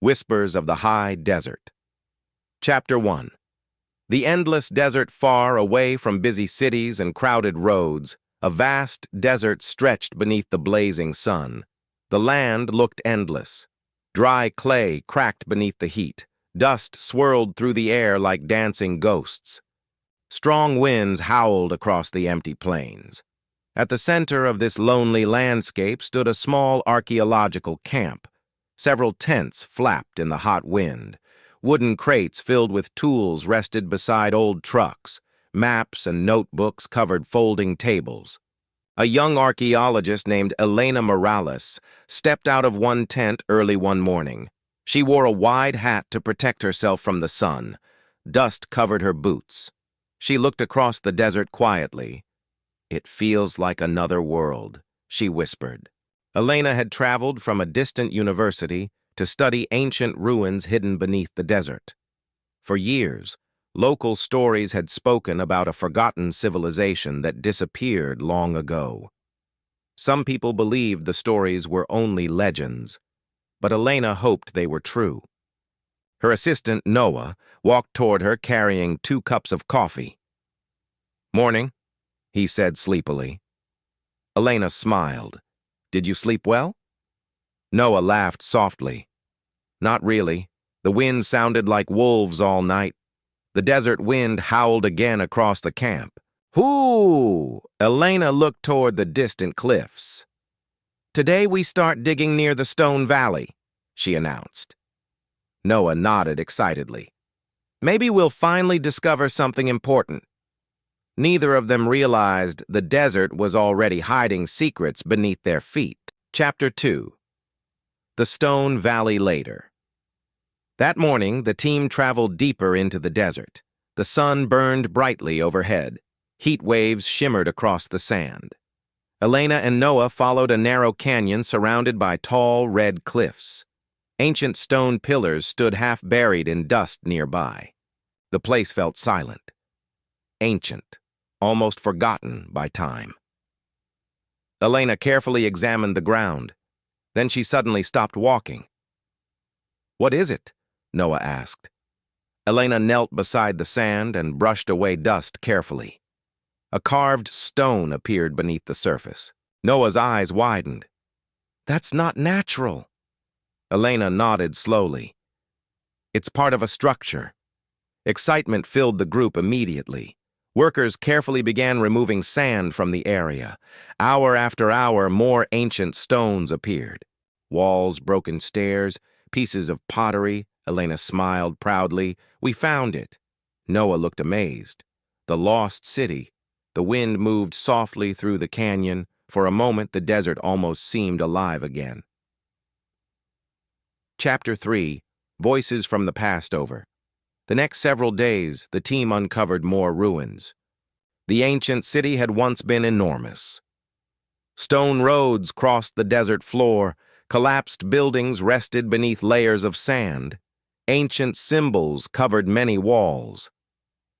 Whispers of the High Desert. Chapter 1. The endless desert far away from busy cities and crowded roads, a vast desert stretched beneath the blazing sun. The land looked endless. Dry clay cracked beneath the heat. Dust swirled through the air like dancing ghosts. Strong winds howled across the empty plains. At the center of this lonely landscape stood a small archaeological camp. Several tents flapped in the hot wind. Wooden crates filled with tools rested beside old trucks. Maps and notebooks covered folding tables. A young archaeologist named Elena Morales stepped out of one tent early one morning. She wore a wide hat to protect herself from the sun. Dust covered her boots. She looked across the desert quietly. "It feels like another world," she whispered. Elena had traveled from a distant university to study ancient ruins hidden beneath the desert. For years, local stories had spoken about a forgotten civilization that disappeared long ago. Some people believed the stories were only legends, but Elena hoped they were true. Her assistant, Noah, walked toward her carrying 2 cups of coffee. "Morning," he said sleepily. Elena smiled. "Did you sleep well?" Noah laughed softly. "Not really. The wind sounded like wolves all night." The desert wind howled again across the camp. "Whoo!" Elena looked toward the distant cliffs. "Today we start digging near the Stone Valley," she announced. Noah nodded excitedly. "Maybe we'll finally discover something important." Neither of them realized the desert was already hiding secrets beneath their feet. Chapter 2. The Stone Valley later. That morning, the team traveled deeper into the desert. The sun burned brightly overhead. Heat waves shimmered across the sand. Elena and Noah followed a narrow canyon surrounded by tall, red cliffs. Ancient stone pillars stood half buried in dust nearby. The place felt silent. Ancient. Almost forgotten by time. Elena carefully examined the ground. Then she suddenly stopped walking. "What is it?" Noah asked. Elena knelt beside the sand and brushed away dust carefully. A carved stone appeared beneath the surface. Noah's eyes widened. "That's not natural." Elena nodded slowly. "It's part of a structure." Excitement filled the group immediately. Workers carefully began removing sand from the area. Hour after hour, more ancient stones appeared. Walls, broken stairs, pieces of pottery. Elena smiled proudly. "We found it." Noah looked amazed. The lost city. The wind moved softly through the canyon. For a moment, the desert almost seemed alive again. Chapter 3. Voices from the Past Over. The next several days, the team uncovered more ruins. The ancient city had once been enormous. Stone roads crossed the desert floor. Collapsed buildings rested beneath layers of sand. Ancient symbols covered many walls.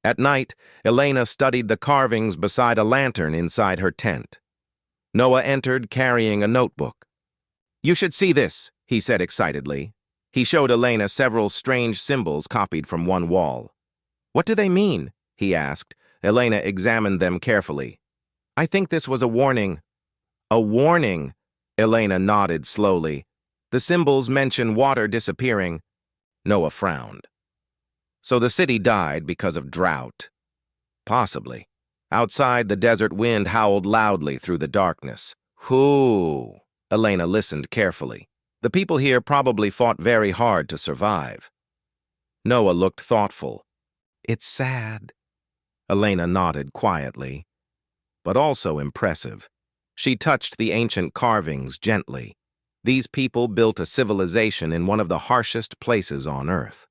At night, Elena studied the carvings beside a lantern inside her tent. Noah entered carrying a notebook. "You should see this," he said excitedly. He showed Elena several strange symbols copied from one wall. "What do they mean?" he asked. Elena examined them carefully. "I think this was a warning." "A warning?" Elena nodded slowly. "The symbols mention water disappearing." Noah frowned. "So the city died because of drought?" "Possibly." Outside, the desert wind howled loudly through the darkness. "Whoo!" Elena listened carefully. "The people here probably fought very hard to survive." Noah looked thoughtful. "It's sad." Elena nodded quietly, but also impressive. She touched the ancient carvings gently. These people built a civilization in one of the harshest places on Earth.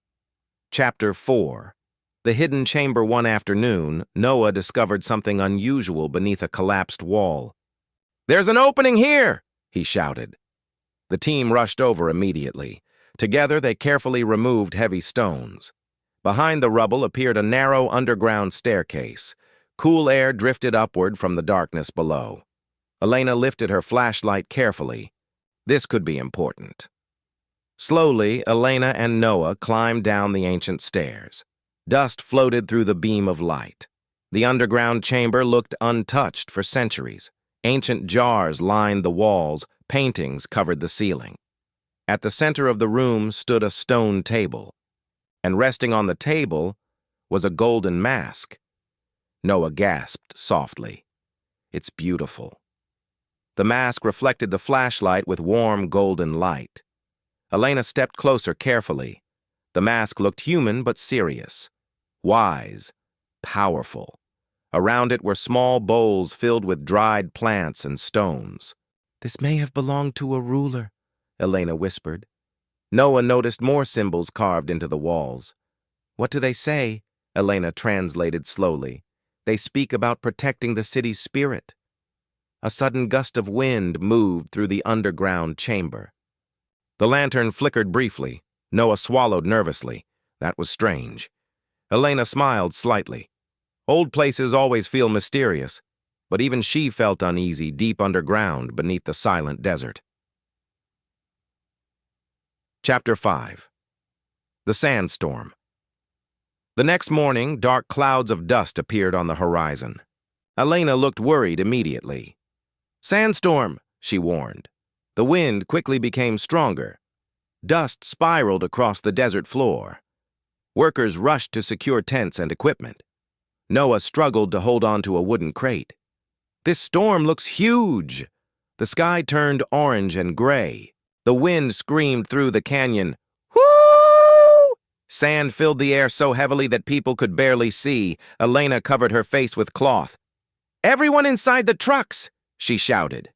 Chapter 4. The hidden chamber. One afternoon, Noah discovered something unusual beneath a collapsed wall. "There's an opening here!" he shouted. The team rushed over immediately. Together, they carefully removed heavy stones. Behind the rubble appeared a narrow underground staircase. Cool air drifted upward from the darkness below. Elena lifted her flashlight carefully. This could be important. Slowly, Elena and Noah climbed down the ancient stairs. Dust floated through the beam of light. The underground chamber looked untouched for centuries. Ancient jars lined the walls, paintings covered the ceiling. At the center of the room stood a stone table, and resting on the table was a golden mask. Noah gasped softly. "It's beautiful." The mask reflected the flashlight with warm golden light. Elena stepped closer carefully. The mask looked human but serious, wise, powerful. Around it were small bowls filled with dried plants and stones. "This may have belonged to a ruler," Elena whispered. Noah noticed more symbols carved into the walls. "What do they say?" Elena translated slowly. "They speak about protecting the city's spirit." A sudden gust of wind moved through the underground chamber. The lantern flickered briefly. Noah swallowed nervously. That was strange. Elena smiled slightly. Old places always feel mysterious, but even she felt uneasy deep underground beneath the silent desert. Chapter 5. The Sandstorm. The next morning, dark clouds of dust appeared on the horizon. Elena looked worried immediately. "Sandstorm," she warned. The wind quickly became stronger. Dust spiraled across the desert floor. Workers rushed to secure tents and equipment. Noah struggled to hold on to a wooden crate. "This storm looks huge." The sky turned orange and gray. The wind screamed through the canyon. "Whoo!" Sand filled the air so heavily that people could barely see. Elena covered her face with cloth. "Everyone inside the trucks!" she shouted.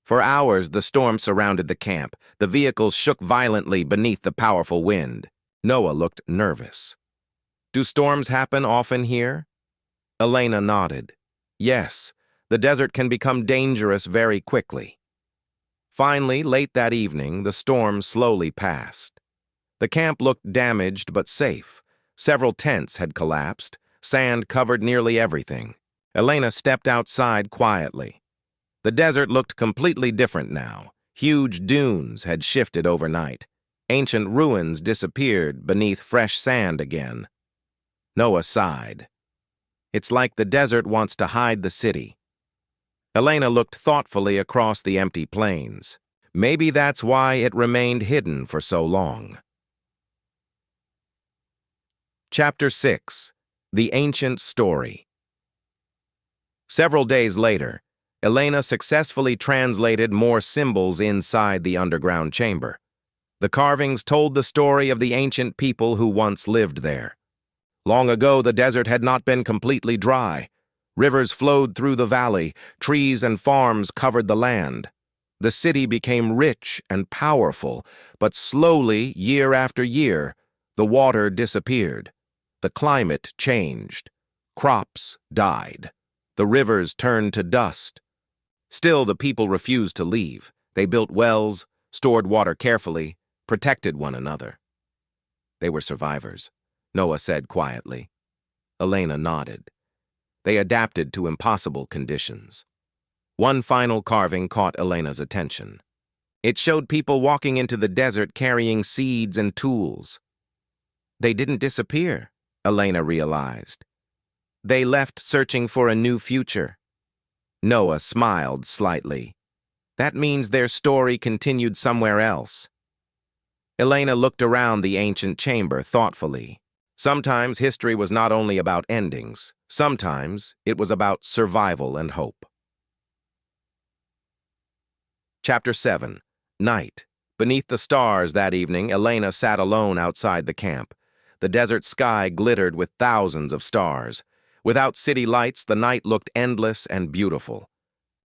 For hours, the storm surrounded the camp. The vehicles shook violently beneath the powerful wind. Noah looked nervous. "Do storms happen often here?" Elena nodded. "Yes, the desert can become dangerous very quickly." Finally, late that evening, the storm slowly passed. The camp looked damaged but safe. Several tents had collapsed. Sand covered nearly everything. Elena stepped outside quietly. The desert looked completely different now. Huge dunes had shifted overnight. Ancient ruins disappeared beneath fresh sand again. Noah sighed. "It's like the desert wants to hide the city." Elena looked thoughtfully across the empty plains. Maybe that's why it remained hidden for so long. Chapter 6. The Ancient Story. Several days later, Elena successfully translated more symbols inside the underground chamber. The carvings told the story of the ancient people who once lived there. Long ago, the desert had not been completely dry. Rivers flowed through the valley, trees and farms covered the land. The city became rich and powerful, but slowly, year after year, the water disappeared. The climate changed. Crops died. The rivers turned to dust. Still, the people refused to leave. They built wells, stored water carefully, protected one another. They were survivors, Noah said quietly. Elena nodded. They adapted to impossible conditions. One final carving caught Elena's attention. It showed people walking into the desert carrying seeds and tools. They didn't disappear, Elena realized. They left searching for a new future. Noah smiled slightly. That means their story continued somewhere else. Elena looked around the ancient chamber thoughtfully. Sometimes history was not only about endings. Sometimes it was about survival and hope. Chapter 7. Night. Beneath the stars that evening, Elena sat alone outside the camp. The desert sky glittered with thousands of stars. Without city lights, the night looked endless and beautiful.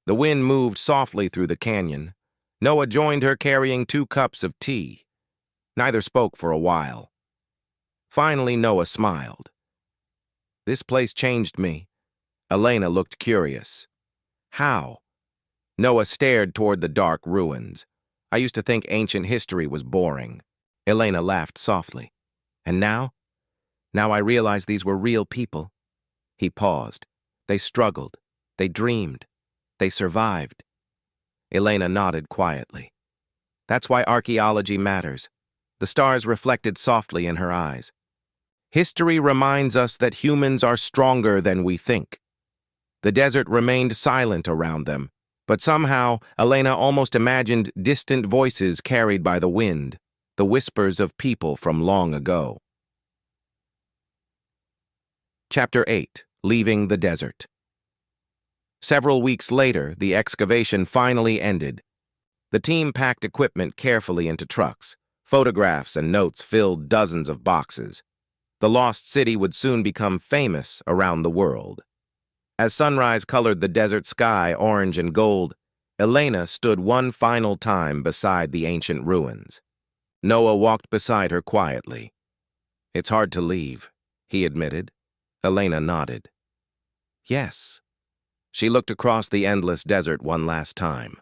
The wind moved softly through the canyon. Noah joined her carrying 2 cups of tea. Neither spoke for a while. Finally, Noah smiled. "This place changed me." Elena looked curious. "How?" Noah stared toward the dark ruins. "I used to think ancient history was boring." Elena laughed softly. "And now? Now I realize these were real people." He paused. They struggled. They dreamed. They survived. Elena nodded quietly. "That's why archaeology matters. The stars reflected softly in her eyes. History reminds us that humans are stronger than we think. The desert remained silent around them, but somehow Elena almost imagined distant voices carried by the wind, the whispers of people from long ago. Chapter 8. Leaving the Desert. Several weeks later, the excavation finally ended. The team packed equipment carefully into trucks. Photographs and notes filled dozens of boxes. The lost city would soon become famous around the world. As sunrise colored the desert sky orange and gold, Elena stood one final time beside the ancient ruins. Noah walked beside her quietly. "It's hard to leave," he admitted. Elena nodded. "Yes." She looked across the endless desert one last time.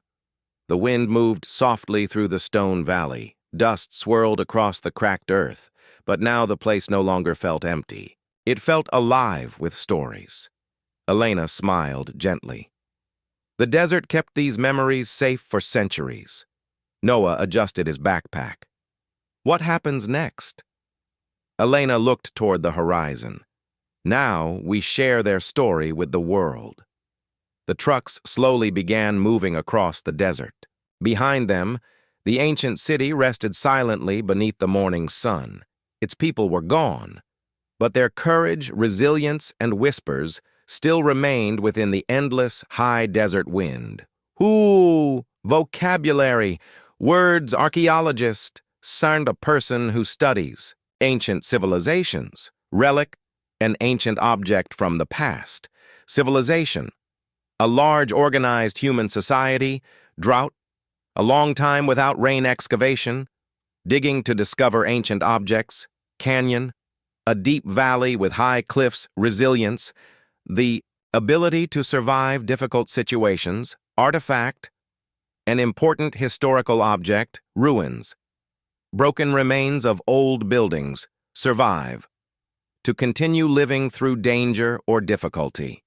The wind moved softly through the stone valley. Dust swirled across the cracked earth, but now the place no longer felt empty. It felt alive with stories. Elena smiled gently. The desert kept these memories safe for centuries. Noah adjusted his backpack. What happens next? Elena looked toward the horizon. Now we share their story with the world. The trucks slowly began moving across the desert. Behind them, the ancient city rested silently beneath the morning sun. Its people were gone, but their courage, resilience, and whispers still remained within the endless high desert wind. Ooh, vocabulary, words, archaeologist, sound a person who studies ancient civilizations, relic, an ancient object from the past, civilization, a large organized human society, drought, a long time without rain excavation, digging to discover ancient objects, canyon, a deep valley with high cliffs, resilience, the ability to survive difficult situations, artifact, an important historical object, ruins, broken remains of old buildings, survive, to continue living through danger or difficulty.